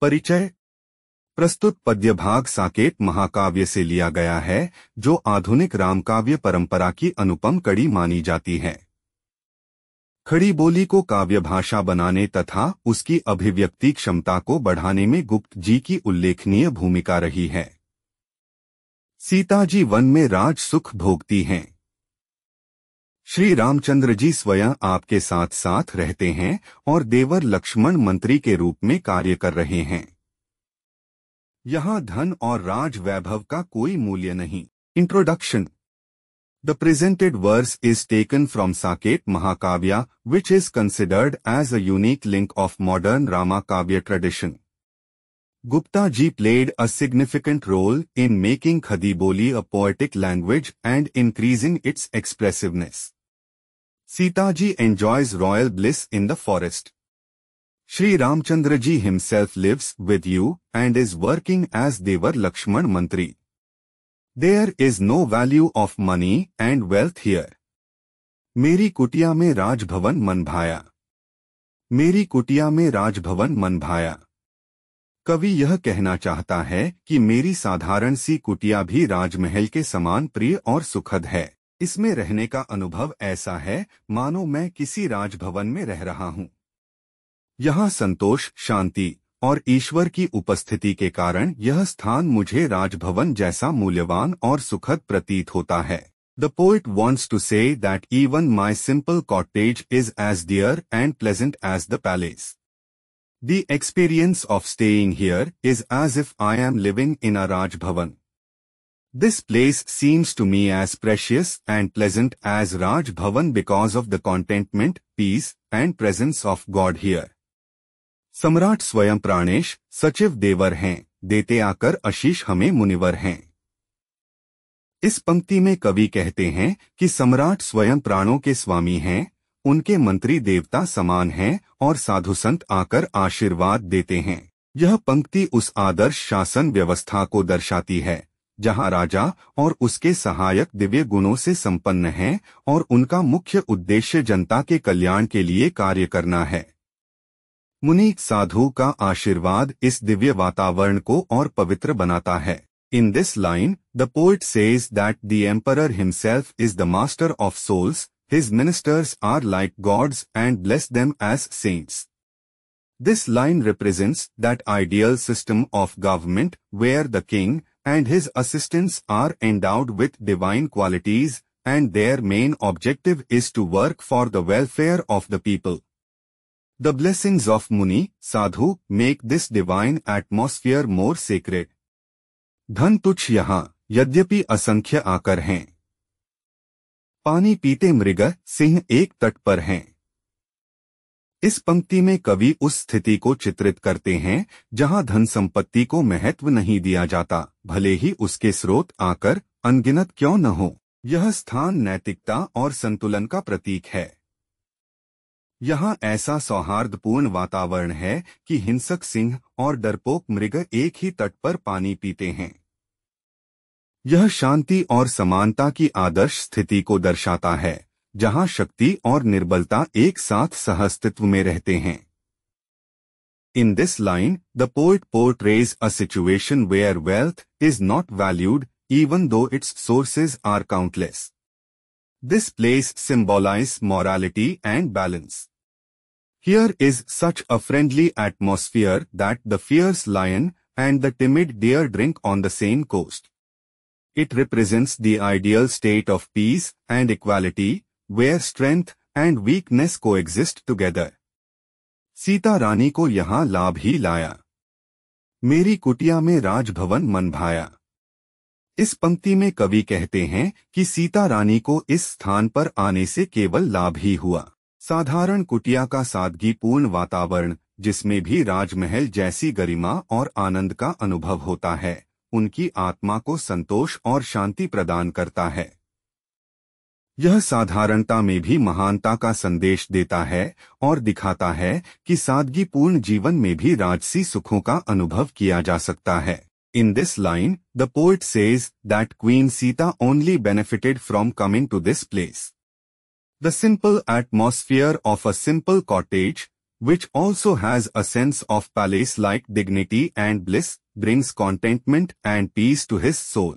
परिचय। प्रस्तुत पद्य भाग साकेत महाकाव्य से लिया गया है, जो आधुनिक रामकाव्य परंपरा की अनुपम कड़ी मानी जाती है। खड़ी बोली को काव्य भाषा बनाने तथा उसकी अभिव्यक्ति क्षमता को बढ़ाने में गुप्त जी की उल्लेखनीय भूमिका रही है। सीता जी वन में राज सुख भोगती हैं। श्री रामचंद्र जी स्वयं आपके साथ साथ रहते हैं और देवर लक्ष्मण मंत्री के रूप में कार्य कर रहे हैं। यहाँ धन और राज वैभव का कोई मूल्य नहीं। Introduction. The presented verse is taken from Saket Mahakavya, which is considered as a unique link of modern Rama Kavya tradition. Gupta ji played a significant role in making Khadi Boli a poetic language and increasing its expressiveness. Sita ji enjoys royal bliss in the forest. Shri Ramchandra ji himself lives with you and is working as Devar Lakshman Mantri. There is no value of money and wealth here. मेरी कुटिया में राजभवन मन भाया। मेरी कुटिया में राजभवन मन भाया। कवि यह कहना चाहता है कि मेरी साधारण सी कुटिया भी राजमहल के समान प्रिय और सुखद है। इसमें रहने का अनुभव ऐसा है मानो मैं किसी राजभवन में रह रहा हूँ। यहाँ संतोष, शांति और ईश्वर की उपस्थिति के कारण यह स्थान मुझे राजभवन जैसा मूल्यवान और सुखद प्रतीत होता है। The poet wants to say that even my simple cottage is as dear and pleasant as the palace. The experience of staying here is as if I am living in a Rajbhavan. This place seems to me as precious and pleasant as Rajbhavan because of the contentment, peace and presence of God here. सम्राट स्वयं प्राणेश सचिव देवर हैं, देते आकर आशीष हमें मुनिवर हैं। इस पंक्ति में कवि कहते हैं कि सम्राट स्वयं प्राणों के स्वामी हैं, उनके मंत्री देवता समान हैं और साधु संत आकर आशीर्वाद देते हैं। यह पंक्ति उस आदर्श शासन व्यवस्था को दर्शाती है जहां राजा और उसके सहायक दिव्य गुणों से संपन्न हैं और उनका मुख्य उद्देश्य जनता के कल्याण के लिए कार्य करना है। मुनि साधु का आशीर्वाद इस दिव्य वातावरण को और पवित्र बनाता है। In this line, the poet says that the emperor himself is the master of souls, his ministers are like gods and bless them as saints. This line represents that ideal system of government where the king and his assistants are endowed with divine qualities and their main objective is to work for the welfare of the people. The blessings of Muni, Sadhu make this divine atmosphere more sacred. धन तुच्छ यहाँ यद्यपि असंख्य आकर हैं। पानी पीते मृग सिंह एक तट पर हैं। इस पंक्ति में कवि उस स्थिति को चित्रित करते हैं जहां धन संपत्ति को महत्व नहीं दिया जाता, भले ही उसके स्रोत आकर अनगिनत क्यों न हो। यह स्थान नैतिकता और संतुलन का प्रतीक है। यहाँ ऐसा सौहार्दपूर्ण वातावरण है कि हिंसक सिंह और डरपोक मृग एक ही तट पर पानी पीते हैं। यह शांति और समानता की आदर्श स्थिति को दर्शाता है जहाँ शक्ति और निर्बलता एक साथ सहअस्तित्व में रहते हैं। In this line, the poet portrays a situation where wealth is not valued even though its sources are countless. This place symbolizes morality and balance. Here is such a friendly atmosphere that the fierce lion and the timid deer drink on the same coast. It represents the ideal state of peace and equality, where strength and weakness coexist together. Sita रानी को यहाँ लाभ ही लाया। मेरी कुटिया में राजभवन मन भाया। इस पंक्ति में कवि कहते हैं कि सीता रानी को इस स्थान पर आने से केवल लाभ ही हुआ। साधारण कुटिया का सादगीपूर्ण वातावरण, जिसमें भी राजमहल जैसी गरिमा और आनंद का अनुभव होता है, उनकी आत्मा को संतोष और शांति प्रदान करता है। यह साधारणता में भी महानता का संदेश देता है और दिखाता है कि सादगीपूर्ण जीवन में भी राजसी सुखों का अनुभव किया जा सकता है। In this line, the poet says that Queen Sita only benefited from coming to this place. The simple atmosphere of a simple cottage, which also has a sense of palace-like dignity and bliss, brings contentment and peace to his soul.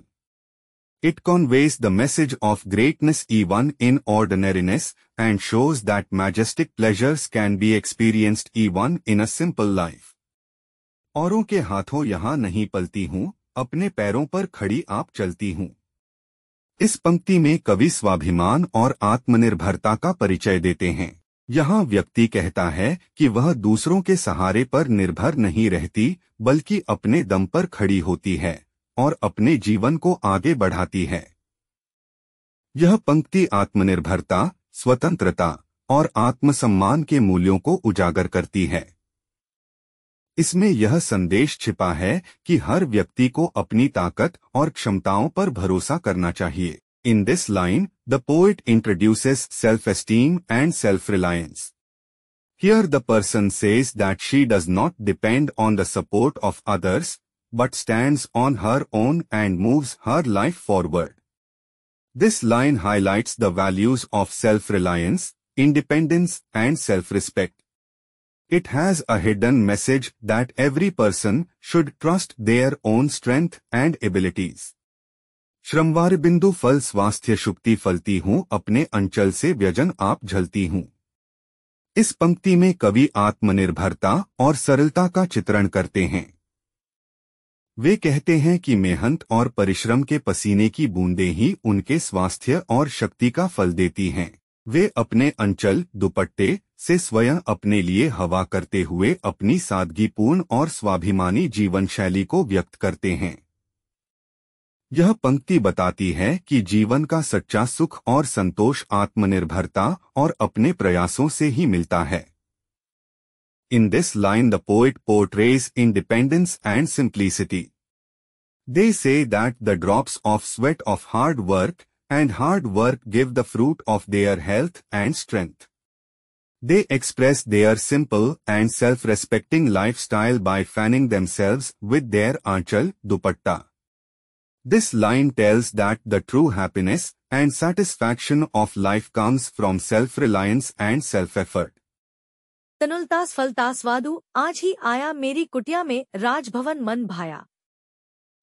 It conveys the message of greatness even in ordinariness and shows that majestic pleasures can be experienced even in a simple life. औरों के हाथों यहाँ नहीं पलती हूँ, अपने पैरों पर खड़ी आप चलती हूँ। इस पंक्ति में कवि स्वाभिमान और आत्मनिर्भरता का परिचय देते हैं। यहाँ व्यक्ति कहता है कि वह दूसरों के सहारे पर निर्भर नहीं रहती, बल्कि अपने दम पर खड़ी होती है और अपने जीवन को आगे बढ़ाती है। यह पंक्ति आत्मनिर्भरता, स्वतंत्रता और आत्मसम्मान के मूल्यों को उजागर करती है। इसमें यह संदेश छिपा है कि हर व्यक्ति को अपनी ताकत और क्षमताओं पर भरोसा करना चाहिए। In this line, the poet introduces self-esteem and self-reliance. Here the person says that she does not depend on the support of others, but stands on her own and moves her life forward. This line highlights the values of self-reliance, independence and self-respect. It has a hidden message that every person should trust their own strength and abilities. श्रमवार बिंदु फल स्वास्थ्य शुक्ति फलती हूँ, अपने अंचल से व्यजन आप झलती हूँ। इस पंक्ति में कवि आत्मनिर्भरता और सरलता का चित्रण करते हैं। वे कहते हैं कि मेहनत और परिश्रम के पसीने की बूंदें ही उनके स्वास्थ्य और शक्ति का फल देती हैं। वे अपने अंचल दुपट्टे से स्वयं अपने लिए हवा करते हुए अपनी सादगीपूर्ण और स्वाभिमानी जीवन शैली को व्यक्त करते हैं। यह पंक्ति बताती है कि जीवन का सच्चा सुख और संतोष आत्मनिर्भरता और अपने प्रयासों से ही मिलता है। In this line the poet portrays independence and simplicity. They say that the drops of sweat of hard work and hard work give the fruit of their health and strength. They express their simple and self-respecting lifestyle by fanning themselves with their aanchal dupatta. This line tells that the true happiness and satisfaction of life comes from self-reliance and self-effort. तनुलतास फलतास वादु, आज ही आया मेरी कुटिया में राजभवन मन भाया।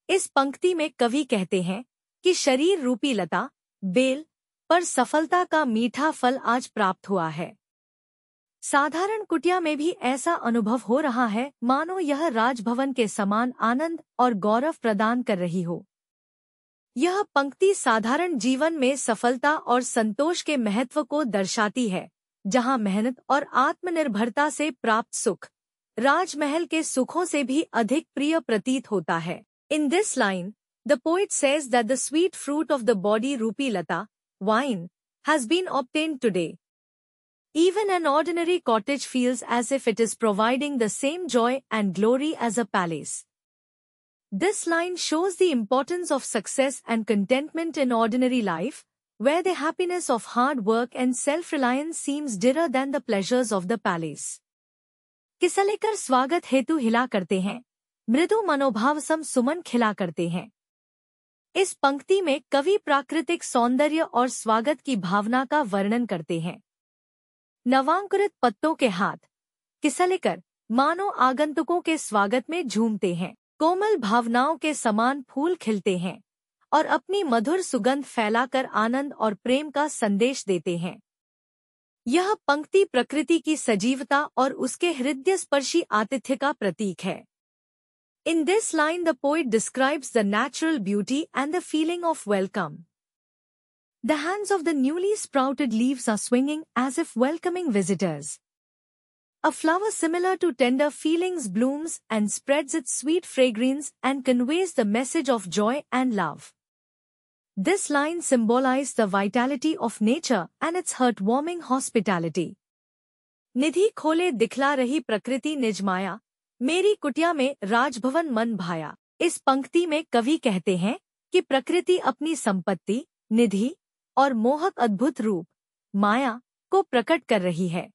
इस पंक्ति में कवि कहते हैं कि शरीर रूपी लता, बेल पर सफलता का मीठा फल आज प्राप्त हुआ है। साधारण कुटिया में भी ऐसा अनुभव हो रहा है मानो यह राजभवन के समान आनंद और गौरव प्रदान कर रही हो। यह पंक्ति साधारण जीवन में सफलता और संतोष के महत्व को दर्शाती है, जहां मेहनत और आत्मनिर्भरता से प्राप्त सुख राजमहल के सुखों से भी अधिक प्रिय प्रतीत होता है। In this line, the poet says that the sweet fruit of the body Rupi Lata, wine, has been obtained today. Even an ordinary cottage feels as if it is providing the same joy and glory as a palace. This line shows the importance of success and contentment in ordinary life, where the happiness of hard work and self-reliance seems dearer than the pleasures of the palace. किस्सा लेकर स्वागत हेतु हिला करते हैं, मृदु मनोभाव सम सुमन खिला करते हैं। इस पंक्ति में कवि प्राकृतिक सौंदर्य और स्वागत की भावना का वर्णन करते हैं। नवांकुरित पत्तों के हाथ किस्सा लेकर मानो आगंतुकों के स्वागत में झूमते हैं। कोमल भावनाओं के समान फूल खिलते हैं और अपनी मधुर सुगंध फैलाकर आनंद और प्रेम का संदेश देते हैं। यह पंक्ति प्रकृति की सजीवता और उसके हृदयस्पर्शी आतिथ्य का प्रतीक है। In this line the poet describes the natural beauty and the feeling of welcome. The hands of the newly sprouted leaves are swinging as if welcoming visitors. A flower similar to tender feelings blooms and spreads its sweet fragrance and conveys the message of joy and love. This line symbolizes the vitality of nature and its heartwarming hospitality. निधि खोले दिखला रही प्रकृति निज माया, मेरी कुटिया में राजभवन मन भाया। इस पंक्ति में कवि कहते हैं कि प्रकृति अपनी संपत्ति, निधि और मोहक अद्भुत रूप, माया को प्रकट कर रही है।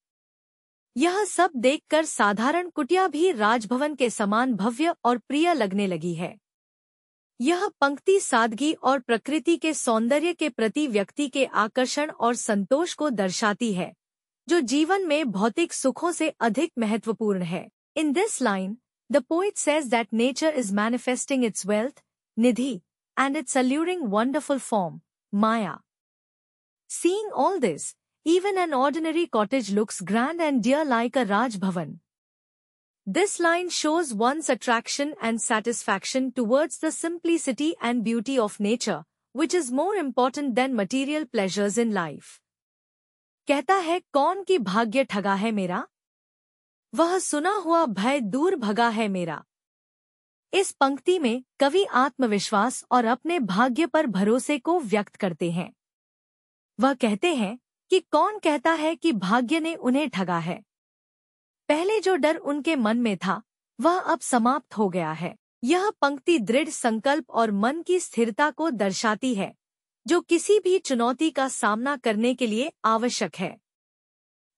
यह सब देखकर साधारण कुटिया भी राजभवन के समान भव्य और प्रिय लगने लगी है। यह पंक्ति सादगी और प्रकृति के सौंदर्य के प्रति व्यक्ति के आकर्षण और संतोष को दर्शाती है, जो जीवन में भौतिक सुखों से अधिक महत्वपूर्ण है। In this line, the poet says that nature is manifesting it's wealth, Nidhi, and it's alluring wonderful form, Maya. Seeing all this, even an ordinary cottage looks grand and dear like a Raj Bhavan. This line shows one's attraction and satisfaction towards the simplicity and beauty of nature, which is more important than material pleasures in life. कहता है कौन की भाग्य ठगा है मेरा, वह सुना हुआ भय दूर भगा है मेरा। इस पंक्ति में कवि आत्मविश्वास और अपने भाग्य पर भरोसे को व्यक्त करते हैं। वह कहते हैं कि कौन कहता है कि भाग्य ने उन्हें ठगा है। पहले जो डर उनके मन में था वह अब समाप्त हो गया है। यह पंक्ति दृढ़ संकल्प और मन की स्थिरता को दर्शाती है, जो किसी भी चुनौती का सामना करने के लिए आवश्यक है।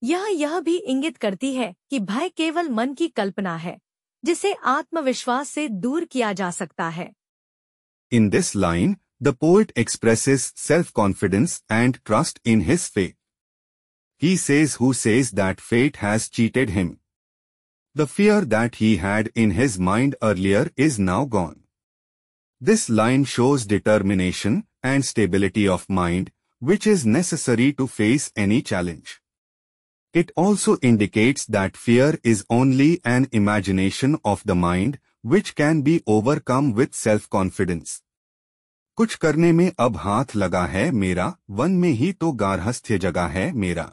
यह भी इंगित करती है कि भय केवल मन की कल्पना है, जिसे आत्मविश्वास से दूर किया जा सकता है। In this line, the poet expresses self-confidence and trust in his fate. He says who says that fate has cheated him. The fear that he had in his mind earlier is now gone. This line shows determination and stability of mind, which is necessary to face any challenge. It also indicates that fear is only an imagination of the mind, which can be overcome with self-confidence. कुछ करने में अब हाथ लगा है मेरा, one में ही तो गार्हस्थ्य जगा है मेरा।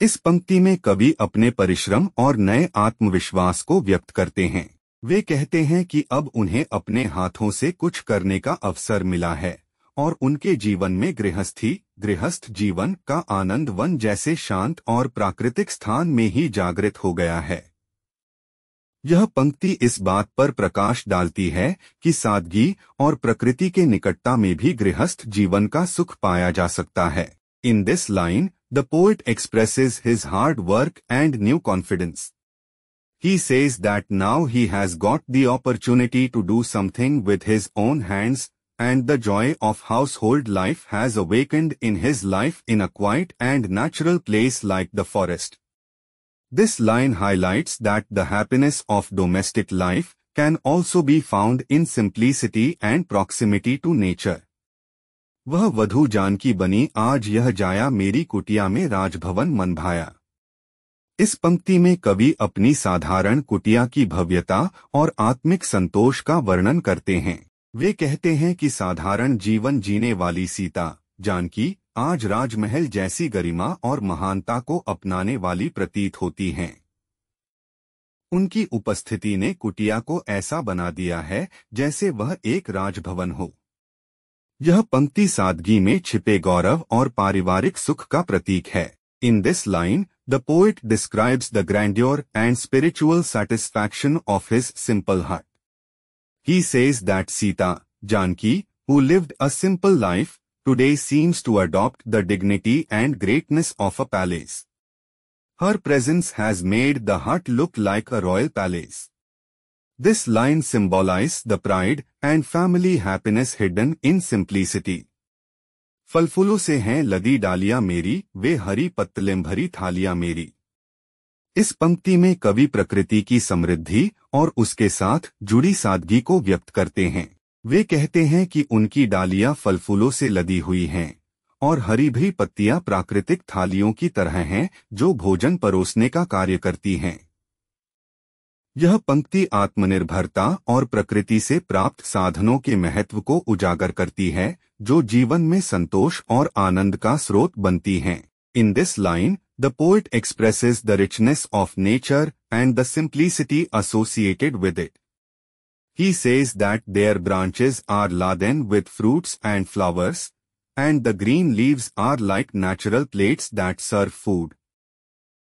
इस पंक्ति में कवि अपने परिश्रम और नए आत्मविश्वास को व्यक्त करते हैं। वे कहते हैं कि अब उन्हें अपने हाथों से कुछ करने का अवसर मिला है और उनके जीवन में गृहस्थ जीवन का आनंद वन जैसे शांत और प्राकृतिक स्थान में ही जागृत हो गया है। यह पंक्ति इस बात पर प्रकाश डालती है कि सादगी और प्रकृति के निकटता में भी गृहस्थ जीवन का सुख पाया जा सकता है। In this line, the poet expresses his hard work and new confidence. He says that now he has got the opportunity to do something with his own hands, and the joy of household life has awakened in his life in a quiet and natural place like the forest. This line highlights that the happiness of domestic life can also be found in simplicity and proximity to nature. वह वधू जानकी बनी आज यह जाया मेरी कुटिया में राजभवन मन भाया। इस पंक्ति में कवि अपनी साधारण कुटिया की भव्यता और आत्मिक संतोष का वर्णन करते हैं। वे कहते हैं कि साधारण जीवन जीने वाली सीता, जानकी, आज राजमहल जैसी गरिमा और महानता को अपनाने वाली प्रतीत होती हैं। उनकी उपस्थिति ने कुटिया को ऐसा बना दिया है जैसे वह एक राजभवन हो। यह पंक्ति सादगी में छिपे गौरव और पारिवारिक सुख का प्रतीक है। In this line, the poet describes the grandeur and spiritual satisfaction of his simple hut. He says that Sita, Janki, who lived a simple life, today seems to adopt the dignity and greatness of a palace. Her presence has made the hut look like a royal palace. This line symbolizes the pride and family happiness hidden in simplicity. फल फूलों से हैं लदी डालियां मेरी, वे हरी पत्तलें भरी थालियां मेरी। इस पंक्ति में कवि प्रकृति की समृद्धि और उसके साथ जुड़ी सादगी को व्यक्त करते हैं। वे कहते हैं कि उनकी डालियां फल फूलों से लदी हुई हैं और हरी भरी पत्तियां प्राकृतिक थालियों की तरह हैं जो भोजन परोसने का कार्य करती हैं। यह पंक्ति आत्मनिर्भरता और प्रकृति से प्राप्त साधनों के महत्व को उजागर करती है, जो जीवन में संतोष और आनंद का स्रोत बनती हैं। In this line, the poet expresses the richness of nature and the simplicity associated with it. He says that their branches are laden with fruits and flowers, and the green leaves are like natural plates that serve food.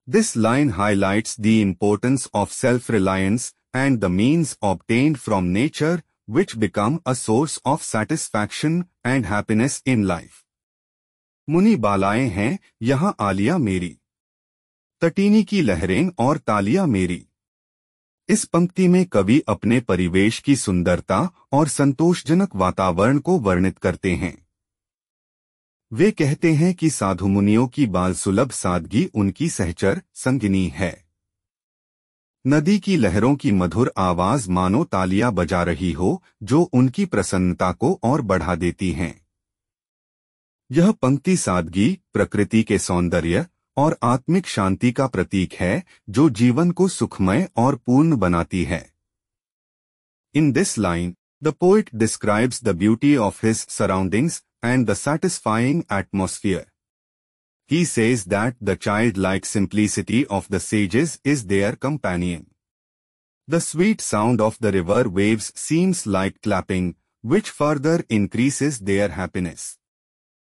This line highlights the importance of self-reliance and the means obtained from nature, which become a source of satisfaction and happiness in life. मुनि बालाएं हैं यहाँ आलिया मेरी, तटीनी की लहरें और तालियां मेरी। इस पंक्ति में कवि अपने परिवेश की सुंदरता और संतोषजनक वातावरण को वर्णित करते हैं। वे कहते हैं कि साधु मुनियों की बाल सुलभ सादगी उनकी सहचर संगिनी है। नदी की लहरों की मधुर आवाज मानो तालियां बजा रही हो, जो उनकी प्रसन्नता को और बढ़ा देती हैं। यह पंक्ति सादगी, प्रकृति के सौंदर्य और आत्मिक शांति का प्रतीक है, जो जीवन को सुखमय और पूर्ण बनाती है। In this line, the poet describes the beauty of his surroundings and the satisfying atmosphere. He says that the childlike simplicity of the sages is their companion. The sweet sound of the river waves seems like clapping, which further increases their happiness.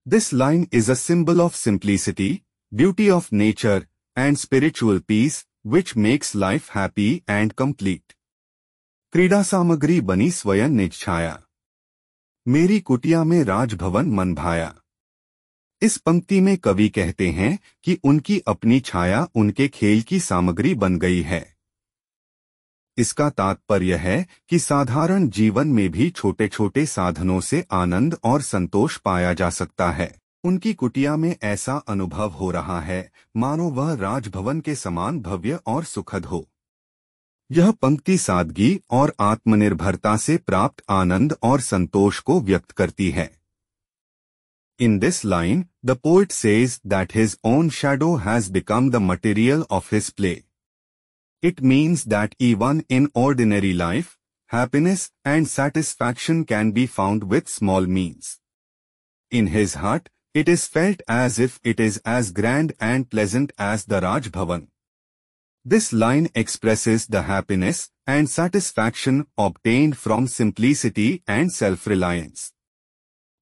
This line is a symbol of simplicity, beauty of nature, and spiritual peace, which makes life happy and complete. क्रीड़ा सामग्री बनी स्वयं निज छाया, मेरी कुटिया में राजभवन मन भाया। इस पंक्ति में कवि कहते हैं कि उनकी अपनी छाया उनके खेल की सामग्री बन गई है। इसका तात्पर्य है कि साधारण जीवन में भी छोटे छोटे साधनों से आनंद और संतोष पाया जा सकता है। उनकी कुटिया में ऐसा अनुभव हो रहा है मानो वह राजभवन के समान भव्य और सुखद हो। यह पंक्ति सादगी और आत्मनिर्भरता से प्राप्त आनंद और संतोष को व्यक्त करती है। In this line, the poet says that his own shadow has become the material of his play. It means that even in ordinary life, happiness and satisfaction can be found with small means. In his heart, it is felt as if it is as grand and pleasant as the Raj Bhavan. This line expresses the happiness and satisfaction obtained from simplicity and self-reliance.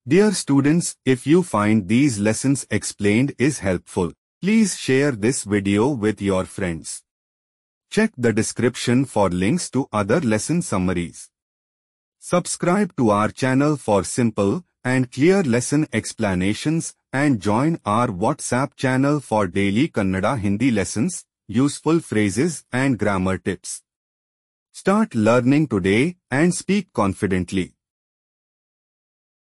Dear students, if you find these lessons explained is helpful, please share this video with your friends. Check the description for links to other lesson summaries. Subscribe to our channel for simple and clear lesson explanations and join our WhatsApp channel for daily Kannada Hindi lessons, useful phrases and grammar tips. Start learning today and speak confidently.